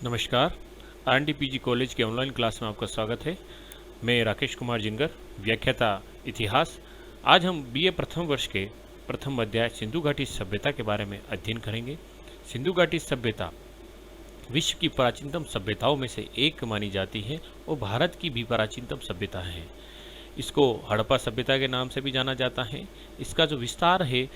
नमस्कार। आरएनडीपीजी कॉलेज के online class में आपका स्वागत है। मैं राकेश कुमार जिंगर, व्याख्याता इतिहास। आज हम बीए प्रथम वर्ष के प्रथम अध्याय सिंधु घाटी सभ्यता के बारे में अध्ययन करेंगे। सिंधु घाटी सभ्यता विश्व की प्राचीनतम सभ्यताओं में से एक मानी जाती है और भारत की भी प्राचीनतम सभ्यता है। इसको हड़प्पा सभ्यता के नाम से भी जाना जाता है। इसका जो विस्तार है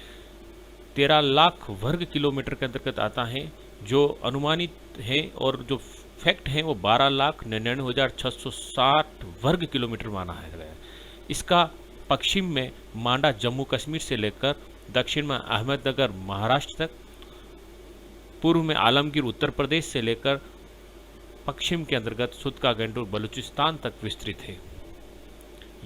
13 लाख वर्ग किलोमीटर के अंतर्गत आता है, जो अनुमानित है, और जो फैक्ट है वो 12,99,660 वर्ग किलोमीटर माना है गया। इसका पश्चिम में मांडा जम्मू कश्मीर से लेकर दक्षिण में अहमदनगर महाराष्ट्र तक, पूर्व में आलमगीर उत्तर प्रदेश से लेकर पश्चिम के अंतर्गत सुदका गंडूर बलूचिस्तान तक विस्तृत है।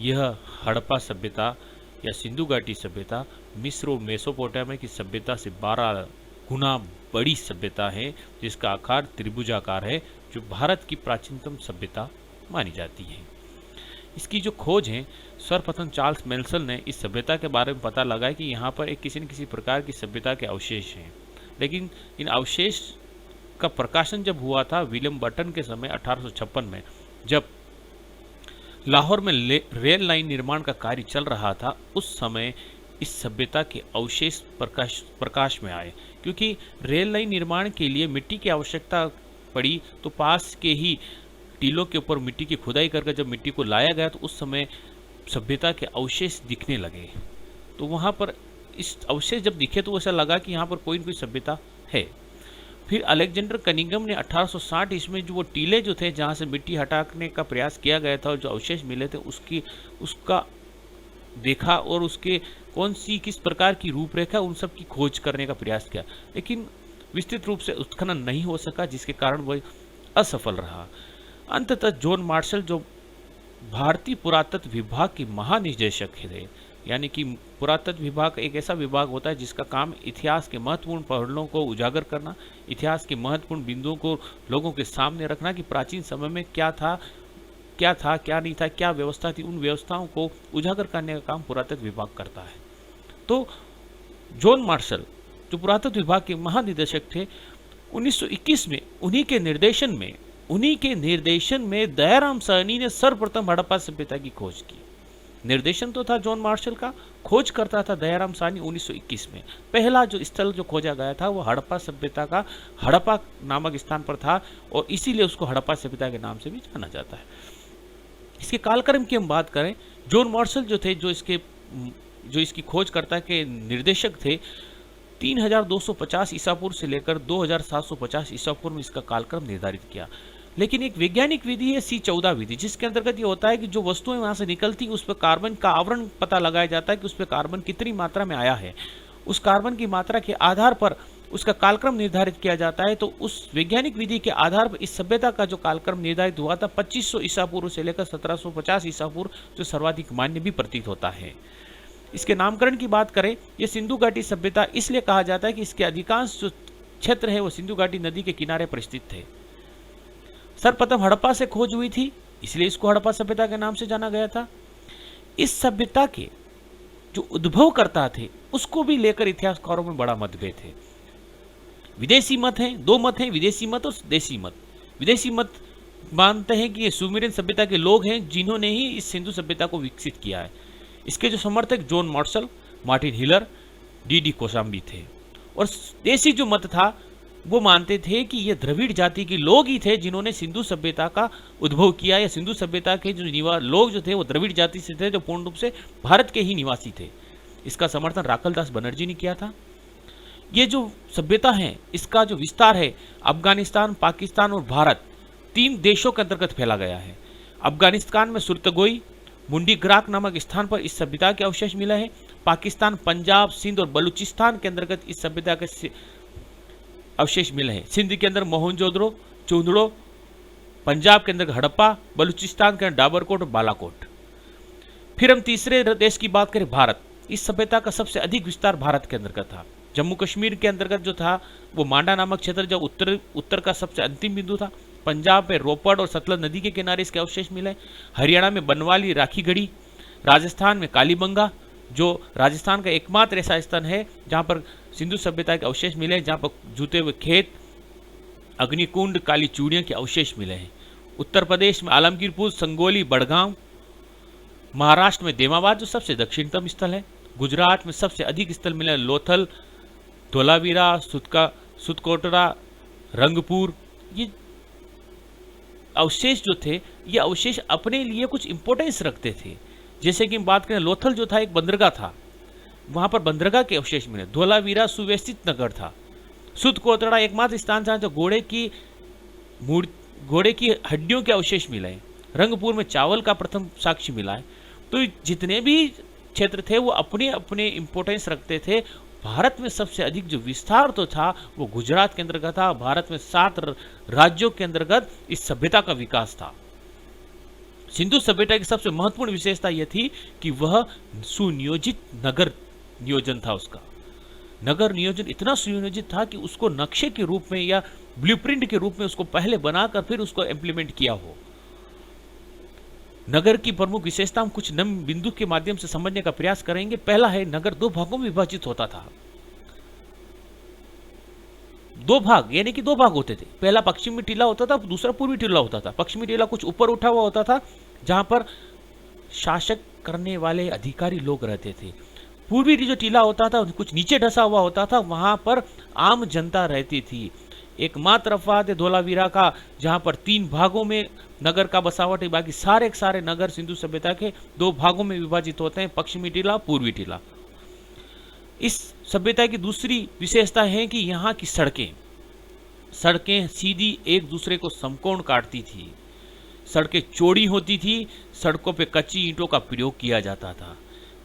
यह हड़प्पा सभ्यता या सिंधु घाटी सभ्यता मिस्र और मेसोपोटामिया की सभ्यता से 12 गुना बड़ी सभ्यता है, जिसका आकार त्रिभुजाकार है, जो भारत की प्राचीनतम सभ्यता मानी जाती है। इसकी जो खोज है, सर्वप्रथम चार्ल्स मेल्सन ने इस सभ्यता के बारे में पता लगाया कि यहाँ पर एक किसी न किसी प्रकार की सभ्यता के अवशेष हैं। लेकिन इन अवशेष का प्रकाशन जब हुआ था विलियम बर्टन के समय 1856 में, जब लाहौर में रेल लाइन निर्माण का कार्य चल रहा था, उस समय इस सभ्यता के अवशेष प्रकाश में आए। क्योंकि रेल लाइन निर्माण के लिए मिट्टी की आवश्यकता पड़ी, तो पास के ही टीलों के ऊपर मिट्टी की खुदाई करके जब मिट्टी को लाया गया, तो उस समय सभ्यता के अवशेष दिखने लगे। तो वहाँ पर इस अवशेष जब दिखे तो ऐसा लगा कि यहाँ पर कोई न कोई सभ्यता है। फिर अलेक्जेंडर कनिंघम ने 1860 ईस्वी में जो वो टीले जो थे जहाँ से मिट्टी हटाने का प्रयास किया गया था और जो अवशेष मिले थे उसका देखा और उसके कौन सी किस प्रकार की रूपरेखा, उन सब की खोज करने का प्रयास किया, लेकिन विस्तृत रूप से उत्खनन नहीं हो सका, जिसके कारण वह असफल रहा। अंततः जॉन मार्शल, जो भारतीय पुरातत्व विभाग के महानिदेशक थे, यानी कि पुरातत्व विभाग एक ऐसा विभाग होता है जिसका काम इतिहास के महत्वपूर्ण पहलुओं को उजागर करना, इतिहास के महत्वपूर्ण बिंदुओं को लोगों के सामने रखना कि प्राचीन समय में क्या था, क्या नहीं था, क्या व्यवस्था थी, उन व्यवस्थाओं को उजागर करने का काम पुरातत्व विभाग करता है। तो जॉन मार्शल, जो पुरातत्व विभाग के महानिदेशक थे, 1921 में उन्हीं के निर्देशन में दयाराम साहनी ने सर्वप्रथम हड़प्पा सभ्यता की खोज की। निर्देशन तो था जॉन मार्शल का, खोज करता था दयाराम साहनी। 1921 में पहला जो स्थल जो खोजा गया था वो हड़प्पा सभ्यता का हड़प्पा नामक स्थान पर था, और इसीलिए उसको हड़प्पा सभ्यता के नाम से भी जाना जाता है। इसके कालक्रम की हम बात करें, जॉन मार्शल जो थे, जो इसकी खोजकर्ता के निर्देशक थे, 3250 ईसा पूर्व से लेकर 2750 ईसा पूर्व में इसका कालक्रम निर्धारित किया। लेकिन एक वैज्ञानिक विधि है C14 विधि, जिसके अंतर्गत ये होता है कि जो वस्तुएं वहां से निकलती उस पर कार्बन का आवरण पता लगाया जाता है कि उस पर कार्बन कितनी मात्रा में आया है। उस कार्बन की मात्रा के आधार पर उसका कालक्रम निर्धारित किया जाता है। तो उस वैज्ञानिक विधि के आधार पर इस सभ्यता का जो कालक्रम निर्धारित हुआ था 2500 ईसा पूर्व से लेकर 1750 ईसा पूर्व, जो सर्वाधिक मान्य भी प्रतीत होता है। इसके नामकरण की बात करें, यह सिंधु घाटी सभ्यता इसलिए कहा जाता है कि इसके अधिकांश जो क्षेत्र है वो सिंधु घाटी नदी के किनारे पर स्थित थे। सर्वप्रथम हड़प्पा से खोज हुई थी, इसलिए इसको हड़प्पा सभ्यता के नाम से जाना गया था। इस सभ्यता के जो उद्भवकर्ता थे उसको भी लेकर इतिहासकारों में बड़ा मतभेद है। विदेशी मत हैं, दो मत हैं, विदेशी मत और देशी मत। विदेशी मत मानते हैं कि ये सुमेरियन सभ्यता के लोग हैं जिन्होंने ही इस सिंधु सभ्यता को विकसित किया है। इसके जो समर्थक John Marshall, Martin Hiller, D Kosambi थे। और देशी जो मत था वो मानते थे कि ये द्रविड़ जाति के लोग ही थे जिन्होंने सिंधु सभ्यता का उद्भव किया, या सिंधु सभ्यता के जो लोग जो थे वो द्रविड़ जाति से थे, जो पूर्ण रूप से भारत के ही निवासी थे। इसका समर्थन राखलदास बनर्जी ने किया था। ये जो सभ्यता है इसका जो विस्तार है अफगानिस्तान, पाकिस्तान और भारत, 3 देशों के अंतर्गत फैला गया है। अफगानिस्तान में सुरतगोई, मुंडीग्राक नामक स्थान पर इस सभ्यता के अवशेष मिला है। पाकिस्तान, पंजाब, सिंध और बलूचिस्तान के अंतर्गत इस सभ्यता के अवशेष मिले हैं। सिंध के अंदर मोहनजोदड़ो, चूंदड़ो, पंजाब के अंदर हड़प्पा, बलूचिस्तान के अंदर डाबरकोट और बालाकोट। फिर हम तीसरे देश की बात करें, भारत। इस सभ्यता का सबसे अधिक विस्तार भारत के अंतर्गत था। जम्मू कश्मीर के अंतर्गत जो था वो मांडा नामक क्षेत्र, जो उत्तर का सबसे अंतिम बिंदु था। पंजाब में रोपड़ और सतलज नदी के किनारे इसके अवशेष मिले। हरियाणा में बनवाली, राखीगढ़ी, राजस्थान में कालीबंगा, जो राजस्थान का एकमात्र ऐसा स्थान है जहाँ पर सिंधु सभ्यता के अवशेष मिले, जहाँ पर जूते हुए खेत अग्निकुंड, काली चूड़ियों के अवशेष मिले हैं। उत्तर प्रदेश में आलमगीरपुर, संगोली, बड़गांव। महाराष्ट्र में देमाबाद जो सबसे दक्षिणतम स्थल है। गुजरात में सबसे अधिक स्थल मिले लोथल, धोलावीरा, सुतकोटरा, रंगपुर। ये अवशेष जो थे, ये अवशेष अपने लिए कुछ इंपॉर्टेंस रखते थे। जैसे कि हम बात करें, लोथल जो था एक बंदरगाह था, वहां पर बंदरगाह के अवशेष मिले। धोलावीरा सुव्यवस्थित नगर था। सुतकोटड़ा एकमात्र स्थान था जो घोड़े की हड्डियों के अवशेष मिले हैं। रंगपुर में चावल का प्रथम साक्ष्य मिला है। तो जितने भी क्षेत्र थे वो अपने अपने इंपॉर्टेंस रखते थे। भारत में सबसे अधिक जो विस्तार तो था वो गुजरात के अंतर्गत था। भारत में 7 राज्यों के अंतर्गत इस सभ्यता का विकास था। सिंधु सभ्यता की सबसे महत्वपूर्ण विशेषता यह थी कि वह सुनियोजित नगर नियोजन था। उसका नगर नियोजन इतना सुनियोजित था कि उसको नक्शे के रूप में या ब्लूप्रिंट के रूप में उसको पहले बनाकर फिर उसको इंप्लीमेंट किया हो। नगर की प्रमुख विशेषता हम कुछ निम्न बिंदु के माध्यम से समझने का प्रयास करेंगे। पहला है, नगर 2 भागों में विभाजित होता था। 2 भाग यानी कि 2 भाग होते थे। पहला पश्चिमी टीला होता था, दूसरा पूर्वी टीला होता था। पश्चिमी टीला कुछ ऊपर उठा हुआ होता था जहां पर शासक करने वाले अधिकारी लोग रहते थे। पूर्वी जो टीला होता था कुछ नीचे ढसा हुआ होता था, वहां पर आम जनता रहती थी। एकमात्र अपवाद है धोलावीरा का, जहां पर 3 भागों में नगर का बसावट है। बाकी सारे नगर सिंधु सभ्यता के 2 भागों में विभाजित होते हैं, पश्चिमी टीला, पूर्वी टीला। इस सभ्यता की दूसरी विशेषता है कि यहाँ की सड़कें सीधी एक दूसरे को समकोण काटती थी। सड़कें चौड़ी होती थी। सड़कों पे कच्ची ईंटों का प्रयोग किया जाता था।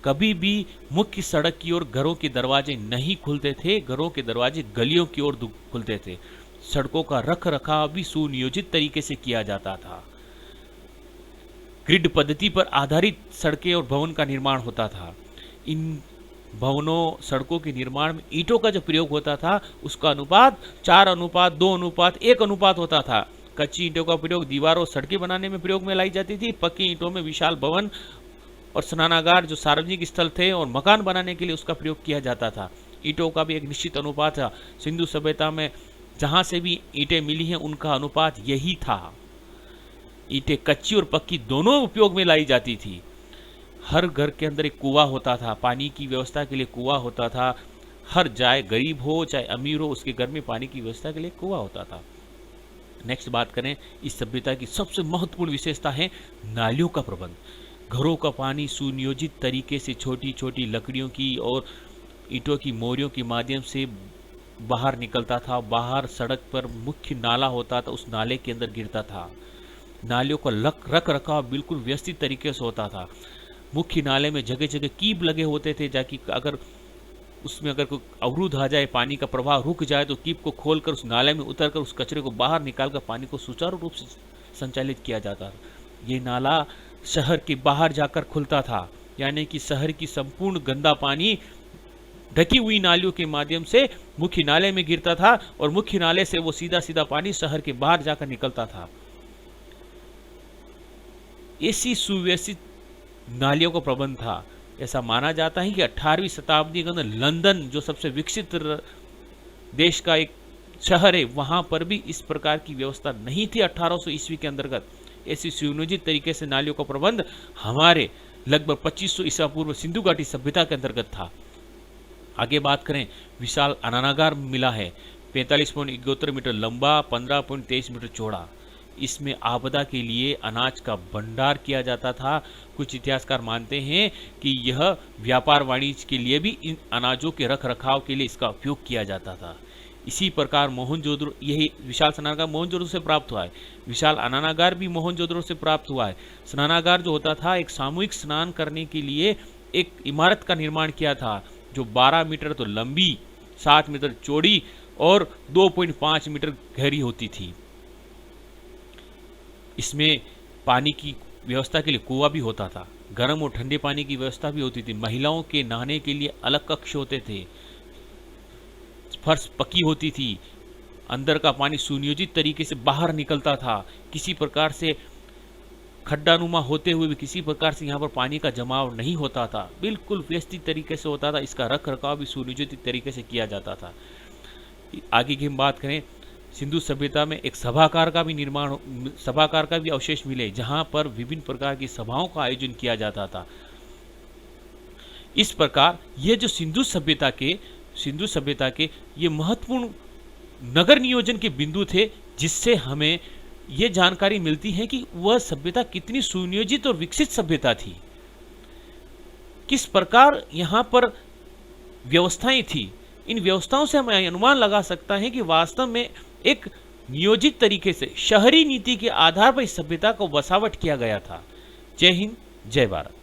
कभी भी मुख्य सड़क की ओर घरों के दरवाजे नहीं खुलते थे। घरों के दरवाजे गलियों की ओर खुलते थे। सड़कों का रख रखाव भी सुनियोजित तरीके से किया जाता था। ग्रिड पद्धति पर आधारित सड़कें और भवन का निर्माण होता था। इन भवनों, सड़कों के निर्माण में ईंटों का जो प्रयोग होता था उसका अनुपात 4:2:1 होता था। कच्ची ईंटों का प्रयोग दीवारों, सड़कें बनाने में प्रयोग में लाई जाती थी। पक्की ईंटों में विशाल भवन और स्नानागार जो सार्वजनिक स्थल थे और मकान बनाने के लिए उसका प्रयोग किया जाता था। ईंटों का भी एक निश्चित अनुपात था। सिंधु सभ्यता में जहां से भी ईंटें मिली हैं उनका अनुपात यही था। ईंटें कच्ची और पक्की दोनों उपयोग में लाई जाती थी। हर घर के अंदर एक कुआं होता था, पानी की व्यवस्था के लिए कुआं होता था। हर चाहे गरीब हो चाहे अमीर हो, उसके घर में पानी की व्यवस्था के लिए कुआं होता था। नेक्स्ट बात करें, इस सभ्यता की सबसे महत्वपूर्ण विशेषता है नालियों का प्रबंध। घरों का पानी सुनियोजित तरीके से छोटी छोटी लकड़ियों की और ईंटों की मोरियों के माध्यम से बाहर निकलता था। बाहर सड़क पर मुख्य नाला होता था, उस नाले के अंदर गिरता था। नालियों का रख रखाव बिल्कुल व्यवस्थित तरीके से होता था। मुख्य नाले में जगह जगह कीप लगे होते थे, ताकि अगर उसमें अगर कोई अवरुद्ध आ जाए, पानी का प्रवाह रुक जाए, तो कीप को खोलकर उस नाले में उतरकर उस कचरे को बाहर निकालकर पानी को सुचारू रूप से संचालित किया जाता था। ये नाला शहर के बाहर जाकर खुलता था, यानी कि शहर की संपूर्ण गंदा पानी ढकी हुई नालियों के माध्यम से मुख्य नाले में गिरता था और मुख्य नाले से वो सीधा सीधा पानी शहर के बाहर जाकर निकलता था। ऐसी सुव्यवस्थित नालियों का प्रबंध था। ऐसा माना जाता है कि 18वीं शताब्दी के अंदर लंदन जो सबसे विकसित देश का एक शहर है, वहां पर भी इस प्रकार की व्यवस्था नहीं थी। 1800 ईस्वी के अंतर्गत ऐसी सुनियोजित तरीके से नालियों का प्रबंध हमारे लगभग 2500 ईसा पूर्व सिंधु घाटी सभ्यता के अंतर्गत था। आगे बात करें, विशाल अनानागार मिला है, 45.71 मीटर लंबा, 15.23 मीटर चौड़ा। इसमें आपदा के लिए अनाज का भंडार किया जाता था। कुछ इतिहासकार मानते हैं कि यह व्यापार वाणिज्य के लिए भी इन अनाजों के रख रखाव के लिए इसका उपयोग किया जाता था। इसी प्रकार मोहनजोदड़ो, यही विशाल स्नानागार मोहनजोदड़ो से प्राप्त हुआ है। विशाल अनानागार भी मोहनजोदड़ो से प्राप्त हुआ है। स्नानागार जो होता था, एक सामूहिक स्नान करने के लिए एक इमारत का निर्माण किया था, जो 12 मीटर तो लंबी, 7 मीटर चौड़ी और 2.5 मीटर गहरी होती थी। इसमें पानी की व्यवस्था के लिए कुआं भी होता था। गर्म और ठंडे पानी की व्यवस्था भी होती थी। महिलाओं के नहाने के लिए अलग कक्ष होते थे। फर्श पक्की होती थी। अंदर का पानी सुनियोजित तरीके से बाहर निकलता था। किसी प्रकार से खड्डानुमा होते हुए भी किसी प्रकार से यहाँ पर पानी का जमाव नहीं होता था। बिल्कुल व्यवस्थित तरीके से होता था। इसका रख रखाव भी सुनियोजित तरीके से किया जाता था। आगे की हम बात करें, सिंधु सभ्यता में एक सभागार का भी अवशेष मिले, जहां पर विभिन्न प्रकार की सभाओं का आयोजन किया जाता था। इस प्रकार ये जो सिंधु सभ्यता के ये महत्वपूर्ण नगर नियोजन के बिंदु थे, जिससे हमें ये जानकारी मिलती है कि वह सभ्यता कितनी सुनियोजित और विकसित सभ्यता थी, किस प्रकार यहाँ पर व्यवस्थाएं थी। इन व्यवस्थाओं से हमें अनुमान लगा सकता है कि वास्तव में एक नियोजित तरीके से शहरी नीति के आधार पर इस सभ्यता को बसावट किया गया था। जय हिंद, जय भारत।